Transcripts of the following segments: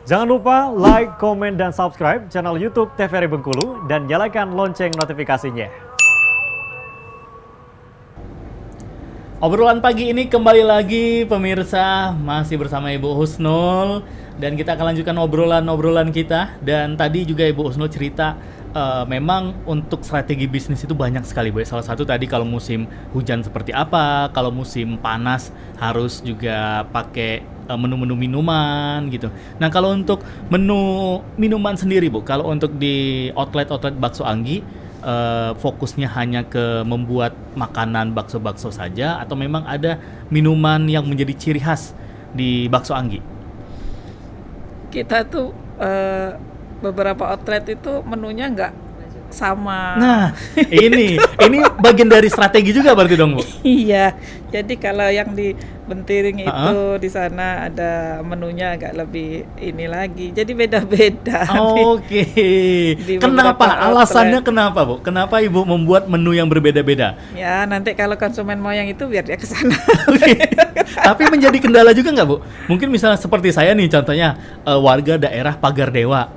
Jangan lupa like, komen, dan subscribe channel YouTube TVRI Bengkulu dan nyalakan lonceng notifikasinya. Obrolan pagi ini kembali lagi pemirsa, masih bersama Ibu Husnul dan kita akan lanjutkan obrolan kita. Dan tadi juga Ibu Husnul cerita memang untuk strategi bisnis itu banyak sekali, Bu. Salah satu tadi kalau musim hujan seperti apa, kalau musim panas harus juga pakai menu-menu minuman gitu. Nah, kalau untuk menu minuman sendiri, Bu, kalau untuk di outlet Bakso Anggi fokusnya hanya ke membuat makanan bakso-bakso saja atau memang ada minuman yang menjadi ciri khas di Bakso Anggi? Kita tuh beberapa outlet itu menunya nggak sama. Nah, ini bagian dari strategi juga berarti dong, Bu? Iya, jadi kalau yang di Bentiring itu di sana ada menunya agak lebih ini lagi, jadi beda-beda. Oke. Di Kenapa? beberapa Alasannya outlet. kenapa, Bu? Kenapa Ibu membuat menu yang berbeda-beda? Ya, nanti kalau konsumen mau yang itu biar dia ke sana. Oke. Tapi menjadi kendala juga nggak, Bu? Mungkin misalnya seperti saya nih, contohnya warga daerah Pagar Dewa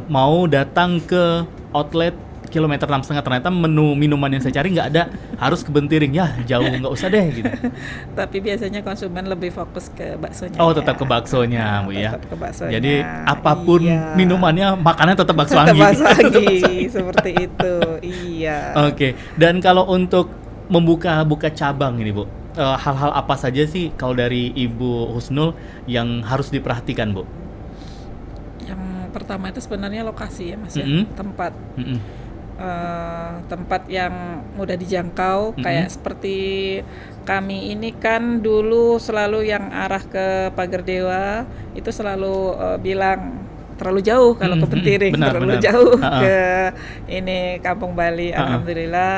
mau datang ke outlet kilometer 6,5, ternyata menu minuman yang saya cari nggak ada, harus ke Bentiring. Ya, jauh, nggak usah deh gitu. Tapi biasanya konsumen lebih fokus ke baksonya. Oh, ya. tetap ke baksonya, Bu, ya. Tetap ke baksonya. Jadi apapun Iya. minumannya, makannya tetap bakso Tetap Anggi. bakso Anggi, seperti itu. Iya. Oke. Dan kalau untuk membuka cabang ini, Bu, hal-hal apa saja sih kalau dari Ibu Husnul yang harus diperhatikan, Bu? Yang pertama itu sebenarnya lokasi ya, Mas, ya. Mm-mm. Tempat. Mm-mm. Tempat yang mudah dijangkau, kayak seperti kami ini kan dulu selalu yang arah ke Pagar Dewa itu selalu bilang terlalu jauh kalau ke Bentiring, Benar, terlalu benar. jauh Ha-ha. ke ini Kampung Bali. Ha-ha. Alhamdulillah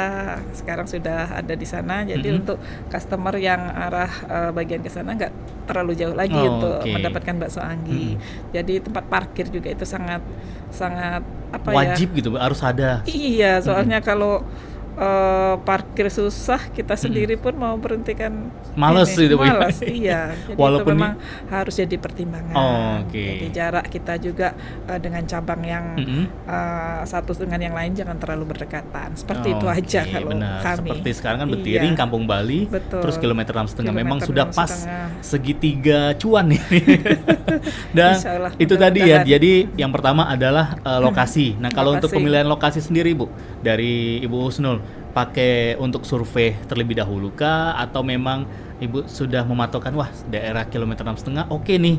sekarang sudah ada di sana, jadi untuk customer yang arah bagian ke sana nggak terlalu jauh lagi Oh, untuk oke. mendapatkan bakso Anggi. Jadi tempat parkir juga itu sangat apa ya? Wajib gitu, Bu, harus ada. Iya, soalnya kalau parkir susah, kita sendiri pun mau berhentikan Males ini, gitu, Bu, ya? males, iya. Jadi Walaupun itu memang harus jadi pertimbangan. Oh, oke. Jadi jarak kita juga dengan cabang yang satu dengan yang lain jangan terlalu berdekatan. Seperti itu Oke, aja kalau benar. kami. Seperti sekarang kan Bentiring, Iya. Kampung Bali, Betul. terus kilometer 6,5 memang Kilometer sudah pas 6,5. segitiga cuan ini. Dan Insya Allah, itu tadi ya, mudah-mudahan. jadi yang pertama adalah lokasi. Nah, kalau untuk Lokasi. pemilihan lokasi sendiri, Bu, dari Ibu Husnul, pakai untuk survei terlebih dahulu kah? Atau memang Ibu sudah mematokkan, wah daerah kilometer 6,5 oke nih?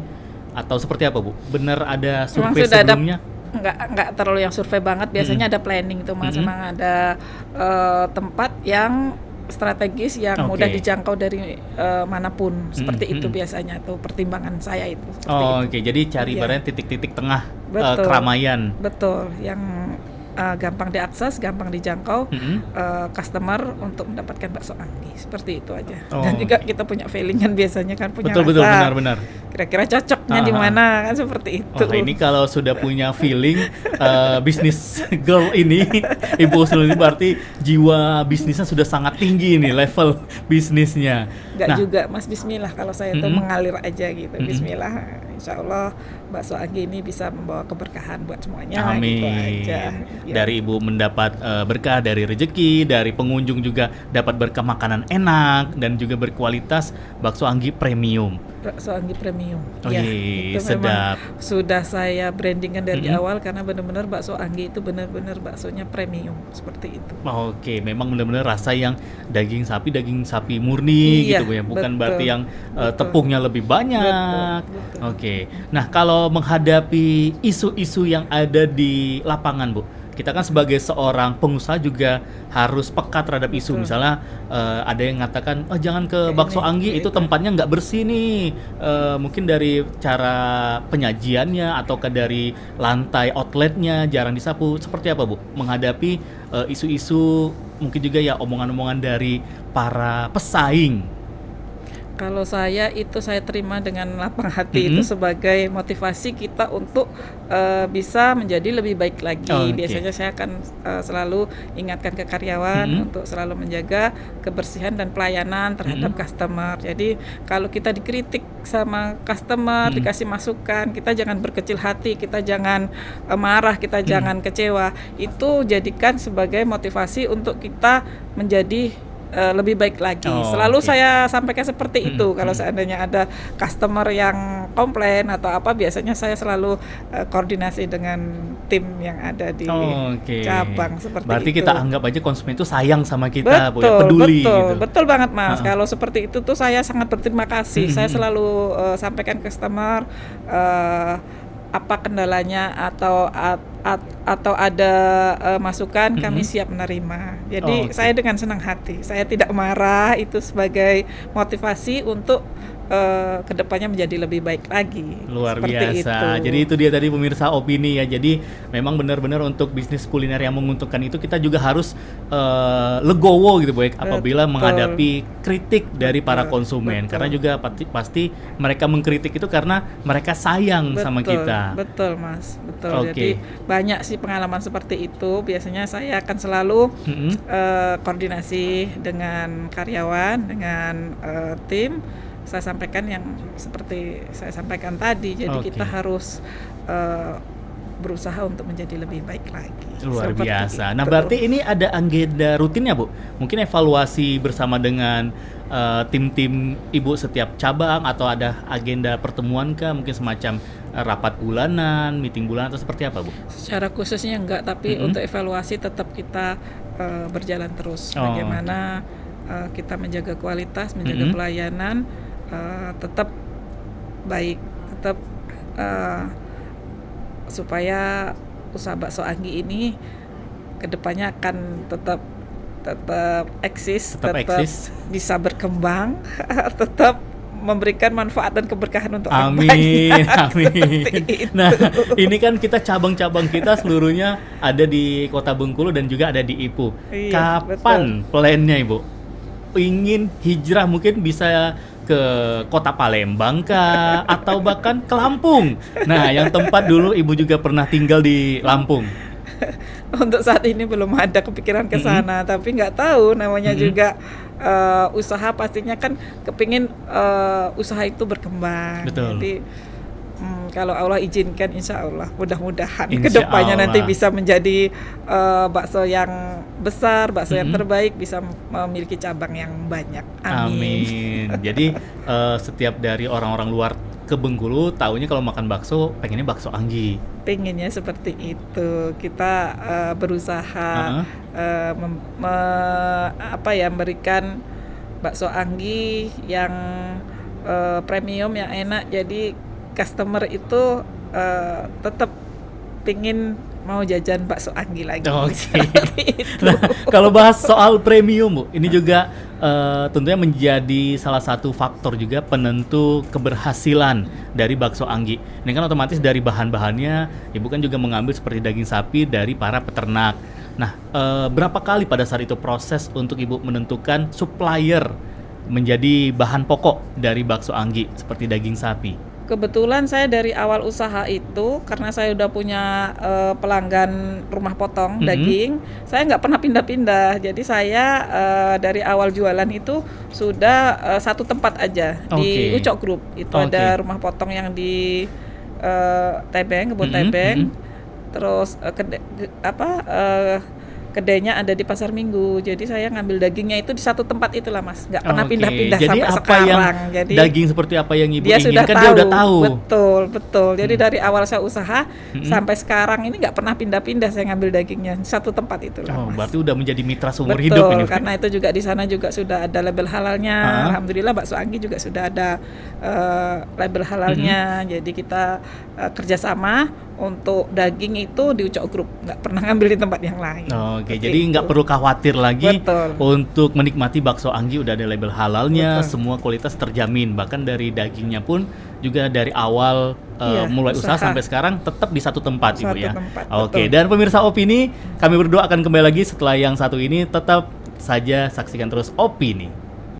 Atau seperti apa, Bu? Benar ada Memang survei sudah ada sebelumnya? nggak terlalu yang survei banget, biasanya ada planning tuh, Mas. Memang ada tempat yang strategis yang Oke. mudah dijangkau dari manapun, seperti itu biasanya tuh pertimbangan saya itu seperti itu. Oke, jadi cari Iya. ibaratnya titik-titik tengah Betul. keramaian. Betul, yang gampang diakses, gampang dijangkau customer untuk mendapatkan bakso Anggi, seperti itu aja. Oh. Dan juga kita punya feelingan biasanya kan, punya Betul, rasa benar. kira-kira cocoknya di mana kan, seperti itu. Oh, ini kalau sudah punya feeling bisnis girl ini, Ibu Husnul ini berarti jiwa bisnisnya sudah sangat tinggi nih, level bisnisnya. Nggak Nah, juga, Mas, bismillah kalau saya tuh mengalir aja gitu. Bismillah, insya Allah bakso Anggi ini bisa membawa keberkahan buat semuanya. amin. Gitu aja. Ya. Dari Ibu mendapat berkah dari rezeki, dari pengunjung juga dapat berkah makanan enak dan juga berkualitas, bakso Anggi premium. Bakso Anggi premium. Oh, Ya, iya, itu memang sedap. sudah saya brandingkan dari awal, karena benar-benar bakso Anggi itu benar-benar baksonya premium seperti itu. Oke, memang benar-benar rasa yang daging sapi murni Iya, gitu, Bu, ya. Bukan betul. berarti yang Betul. tepungnya lebih banyak. Betul. Oke. Nah, kalau menghadapi isu-isu yang ada di lapangan, Bu, kita kan sebagai seorang pengusaha juga harus peka terhadap isu. Misalnya ada yang mengatakan, oh jangan ke Kayak bakso ini, Anggi, kayak itu itu. tempatnya nggak bersih nih. Mungkin dari cara penyajiannya ataukah dari lantai outletnya jarang disapu. Seperti apa, Bu, menghadapi isu-isu, mungkin juga ya omongan-omongan dari para pesaing? Kalau saya itu saya terima dengan lapang hati, Mm-mm. itu sebagai motivasi kita untuk bisa menjadi lebih baik lagi. Oke. Biasanya saya akan selalu ingatkan ke karyawan Mm-mm. untuk selalu menjaga kebersihan dan pelayanan terhadap Mm-mm. customer. Jadi kalau kita dikritik sama customer, Mm-mm. dikasih masukan, kita jangan berkecil hati, kita jangan marah, kita jangan kecewa. Itu jadikan sebagai motivasi untuk kita menjadi lebih baik lagi. Oh, Selalu oke. saya sampaikan seperti itu. Kalau Mm-mm. seandainya ada customer yang komplain atau apa, biasanya saya selalu koordinasi dengan tim yang ada di Oke. cabang seperti Berarti itu. kita anggap aja konsumen itu sayang sama kita, Bu, ya, Betul, peduli betul, gitu. betul banget Mas. Ha-ha. Kalau seperti itu tuh saya sangat berterima kasih. Saya selalu sampaikan ke customer apa kendalanya atau ada masukan, kami siap menerima. Jadi Oke. saya dengan senang hati, saya tidak marah, itu sebagai motivasi untuk kedepannya menjadi lebih baik lagi. Luar Seperti biasa. itu. Jadi itu dia tadi pemirsa opini ya. Jadi memang benar-benar untuk bisnis kuliner yang menguntungkan itu kita juga harus legowo gitu, Bu, apabila Betul. menghadapi kritik dari para Betul, konsumen. betul. Karena juga pasti mereka mengkritik itu karena mereka sayang sama kita. Betul Mas, betul. Oke. Jadi banyak sih pengalaman seperti itu. Biasanya saya akan selalu Mm-mm. koordinasi dengan karyawan, dengan tim. Saya sampaikan yang seperti saya sampaikan tadi. Jadi Oke. kita harus berusaha untuk menjadi lebih baik lagi. Luar Seperti biasa. itu. Nah, berarti ini ada agenda rutinnya, Bu? Mungkin evaluasi bersama dengan tim-tim Ibu setiap cabang, atau ada agenda pertemuan kah? Mungkin semacam rapat bulanan, meeting bulanan, atau seperti apa, Bu? Secara khususnya enggak, tapi untuk evaluasi tetap kita berjalan terus. Oh, Bagaimana kita menjaga kualitas, menjaga pelayanan tetap baik, tetap supaya usaha bakso Anggi ini kedepannya akan tetap eksis, Tetap eksis. bisa berkembang, tetap memberikan manfaat dan keberkahan untuk orang Amin, banyak. amin. Seperti itu. Nah, ini kan kita cabang-cabang kita seluruhnya ada di Kota Bengkulu dan juga ada di Ipu. Iya, Kapan plannya, Ibu? Ingin hijrah mungkin bisa ke Kota Palembang kah, atau bahkan ke Lampung? Nah, yang tempat dulu Ibu juga pernah tinggal di Lampung. Untuk saat ini belum ada kepikiran ke sana, tapi nggak tahu, namanya juga usaha, pastinya kan kepingin usaha itu berkembang. Betul. Jadi kalau Allah izinkan, insya Allah mudah-mudahan Insya kedepannya nanti Allah. bisa menjadi bakso yang besar, bakso yang terbaik, bisa memiliki cabang yang banyak. Amin. Jadi setiap dari orang-orang luar ke Bengkulu taunya kalau makan bakso pengennya bakso Anggi. Pengennya seperti itu. Kita berusaha memberikan bakso Anggi yang premium, yang enak. Jadi customer itu tetap pingin mau jajan bakso Anggi lagi. Oke. Seperti itu. Nah, kalau bahas soal premium, Bu, ini juga tentunya menjadi salah satu faktor juga penentu keberhasilan dari bakso Anggi. Ini kan otomatis dari bahan-bahannya, Ibu kan juga mengambil seperti daging sapi dari para peternak. Nah, berapa kali pada saat itu proses untuk Ibu menentukan supplier menjadi bahan pokok dari bakso Anggi seperti daging sapi? Kebetulan saya dari awal usaha itu, karena saya udah punya pelanggan rumah potong daging, saya nggak pernah pindah-pindah. Jadi saya dari awal jualan itu sudah satu tempat aja di Ucok Group. Itu ada rumah potong yang di Tebeng, Kebun Tebeng. Terus kedainya ada di Pasar Minggu. Jadi saya ngambil dagingnya itu di satu tempat itulah, Mas. Nggak pernah pindah-pindah Jadi sampai apa sekarang. Jadi daging seperti apa yang Ibu dia inginkan sudah dia udah tahu. Betul. Jadi dari awal saya usaha sampai sekarang ini nggak pernah pindah-pindah, saya ngambil dagingnya satu tempat itu lah, Mas. Berarti udah menjadi mitra seumur Betul, hidup ini. karena itu juga di sana juga sudah ada label halalnya. Alhamdulillah bakso Anggi juga sudah ada label halalnya. Jadi kita kerjasama untuk daging itu di Ucok Group, nggak pernah ngambil di tempat yang lain. Oke, jadi nggak perlu khawatir lagi. Betul. Untuk menikmati bakso Anggi udah ada label halalnya, semua kualitas terjamin. Bahkan dari dagingnya pun juga dari awal mulai usaha sampai sekarang tetap di satu tempat, Ibu ya. Oke, dan pemirsa opini, kami berdua akan kembali lagi setelah yang satu ini. Tetap saja saksikan terus opini.